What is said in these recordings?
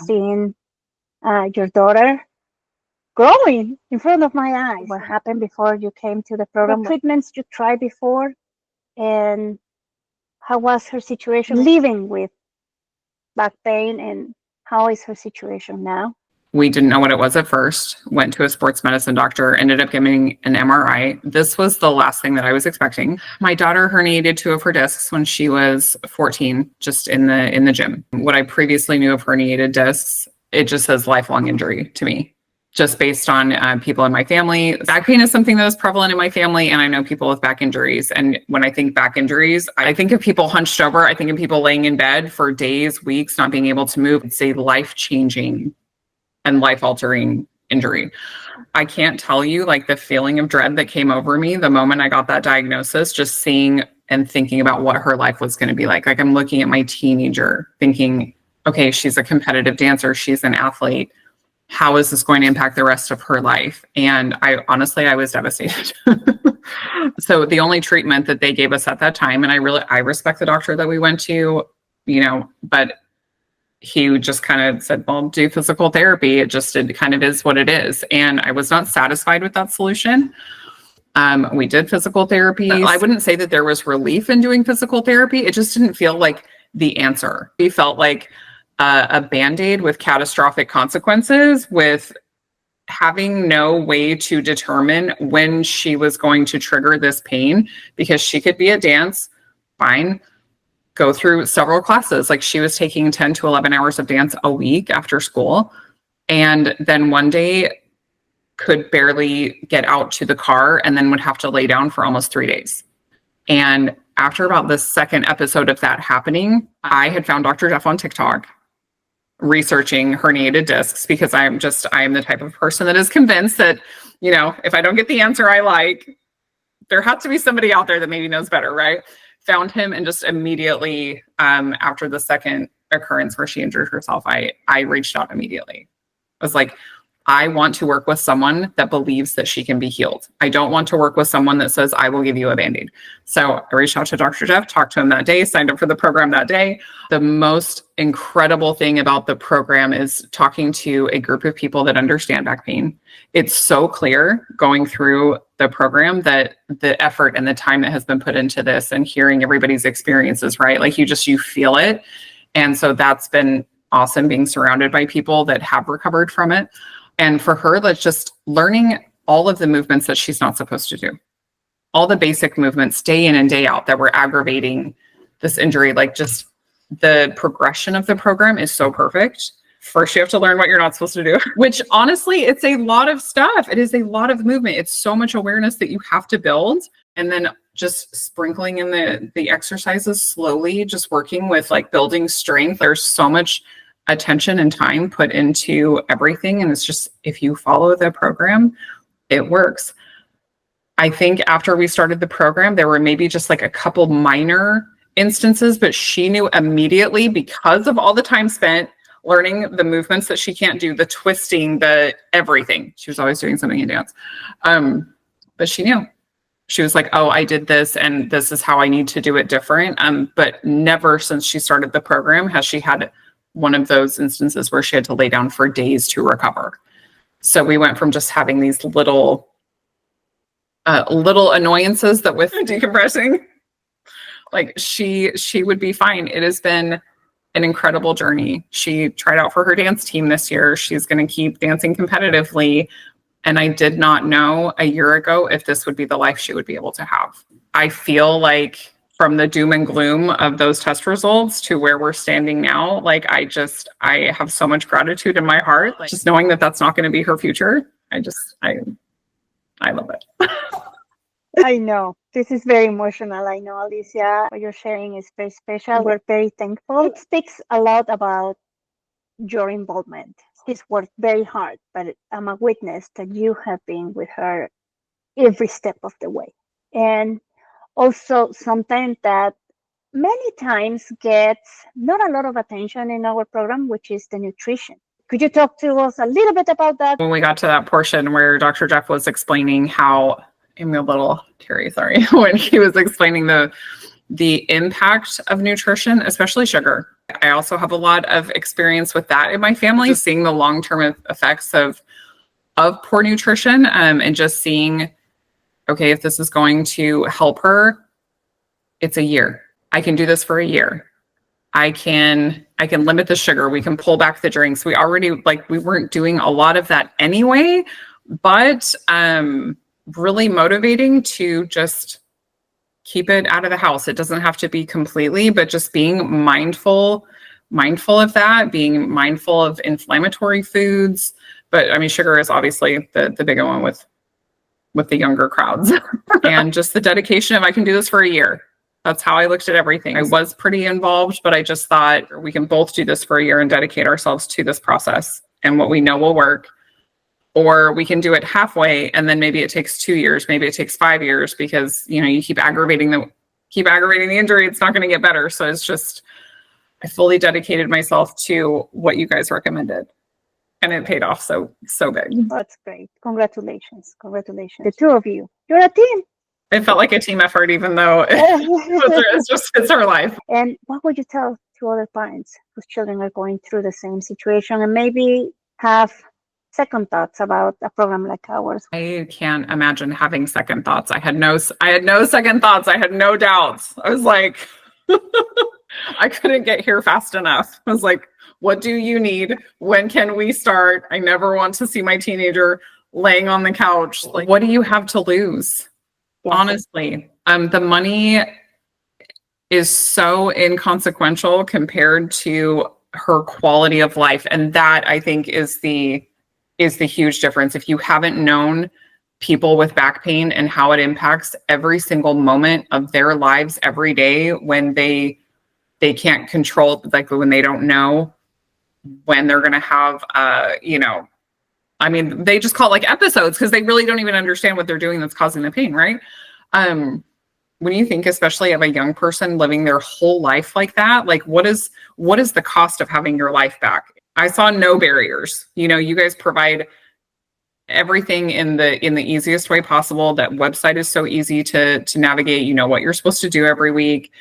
seeing your daughter growing in front of my eyes. What happened before you came to the program? What treatments you tried before, and how was her situation living with back pain, and how is her situation now? We didn't know what it was at first, went to a sports medicine doctor, ended up getting an MRI. This was the last thing that I was expecting. My daughter herniated 2 of her discs when she was 14, just in the gym. What I previously knew of herniated discs, it just says lifelong injury to me, just based on people in my family. Back pain is something that is prevalent in my family, and I know people with back injuries. And when I think back injuries, I think of people hunched over. I think of people laying in bed for days, weeks, not being able to move. It's a life-changing and life-altering injury. I can't tell you, like, the feeling of dread that came over me the moment I got that diagnosis, just seeing and thinking about what her life was going to be like. Like, I'm looking at my teenager thinking, okay, she's a competitive dancer, she's an athlete. How is this going to impact the rest of her life? And I was devastated. So the only treatment that they gave us at that time, and I respect the doctor that we went to, but he just kind of said, well, do physical therapy. It kind of is what it is. And I was not satisfied with that solution. We did physical therapy. I wouldn't say that there was relief in doing physical therapy. It just didn't feel like the answer. We felt like a Band-Aid with catastrophic consequences, with having no way to determine when she was going to trigger this pain, because she could be at dance, fine, go through several classes. Like, she was taking 10 to 11 hours of dance a week after school. And then one day could barely get out to the car, and then would have to lay down for almost 3 days. And after about the second episode of that happening, I had found Dr. Jeff on TikTok researching herniated discs, because I am the type of person that is convinced that, if I don't get the answer I like, there has to be somebody out there that maybe knows better, right? Found him, and just immediately, after the second occurrence where she injured herself, I reached out immediately. I was like, I want to work with someone that believes that she can be healed. I don't want to work with someone that says, I will give you a Band-Aid. So I reached out to Dr. Jeff, talked to him that day, signed up for the program that day. The most incredible thing about the program is talking to a group of people that understand back pain. It's so clear going through the program that the effort and the time that has been put into this, and hearing everybody's experiences, right? Like, you feel it. And so that's been awesome, being surrounded by people that have recovered from it. And for her, that's just learning all of the movements that she's not supposed to do. All the basic movements day in and day out that were aggravating this injury. Like, just the progression of the program is so perfect. First, you have to learn what you're not supposed to do, which honestly, it's a lot of stuff. It is a lot of movement. It's so much awareness that you have to build. And then just sprinkling in the exercises slowly, just working with, like, building strength. There's so much attention and time put into everything. And it's just, if you follow the program, it works. I think after we started the program, there were maybe just like a couple minor instances, but she knew immediately, because of all the time spent learning the movements that she can't do, the twisting, the everything. She was always doing something in dance. But she knew. She was like, oh, I did this, and this is how I need to do it different. But never since she started the program has she had one of those instances where she had to lay down for days to recover. So we went from just having these little annoyances that with decompressing, like, she would be fine. It has been an incredible journey. She tried out for her dance team this year. She's going to keep dancing competitively. And I did not know a year ago if this would be the life she would be able to have. I feel like, from the doom and gloom of those test results to where we're standing now, like, I have so much gratitude in my heart, like, just knowing that that's not going to be her future. I love it. I know this is very emotional. I know, Alicia, what you're sharing is very special. We're very thankful. It speaks a lot about your involvement. It's worked very hard, but I'm a witness that you have been with her every step of the way. And also something that many times gets not a lot of attention in our program, which is the nutrition. Could you talk to us a little bit about that? When we got to that portion where Dr. Jeff was explaining how, I'm a little teary, sorry, when he was explaining the the impact of nutrition, especially sugar. I also have a lot of experience with that in my family, seeing the long-term effects of poor nutrition, and just seeing, okay, if this is going to help her, it's a year. I can do this for a year. I can limit the sugar. We can pull back the drinks. We already, we weren't doing a lot of that anyway, but really motivating to just keep it out of the house. It doesn't have to be completely, but just being mindful of that, being mindful of inflammatory foods. But I mean, sugar is obviously the bigger one with the younger crowds. And just the dedication of, I can do this for a year. That's how I looked at everything. I was pretty involved, but I just thought we can both do this for a year and dedicate ourselves to this process and what we know will work. Or we can do it halfway, and then maybe it takes 2 years, maybe it takes 5 years, because you keep aggravating the injury. It's not going to get better. So it's just, I fully dedicated myself to what you guys recommended, and it paid off so big. That's great. Congratulations. The two of you. You're a team. It felt like a team effort, even though it's our life. And what would you tell to other parents whose children are going through the same situation and maybe have second thoughts about a program like ours? I can't imagine having second thoughts. I had no second thoughts. I had no doubts. I was like, I couldn't get here fast enough. I was like, what do you need? When can we start? I never want to see my teenager laying on the couch. Like, what do you have to lose? Yeah. Honestly, the money is so inconsequential compared to her quality of life. And that, I think, is the huge difference. If you haven't known people with back pain and how it impacts every single moment of their lives every day, when they can't control, like when they don't know when they're going to have, I mean, they just call it like episodes because they really don't even understand what they're doing that's causing the pain, right? When you think, especially of a young person living their whole life like that, like what is the cost of having your life back? I saw no barriers. You guys provide everything in the easiest way possible. That website is so easy to navigate. You know what you're supposed to do every week.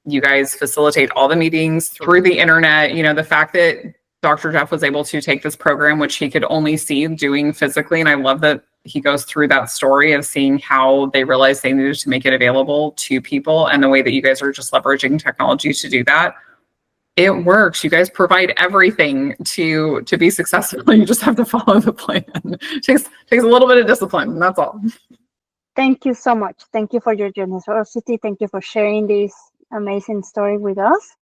You guys facilitate all the meetings through the internet. The fact that Dr. Jeff was able to take this program, which he could only see doing physically. And I love that he goes through that story of seeing how they realized they needed to make it available to people, and the way that you guys are just leveraging technology to do that. It works. You guys provide everything to be successful. You just have to follow the plan. It takes a little bit of discipline. That's all. Thank you so much. Thank you for your generosity. Thank you for sharing this amazing story with us.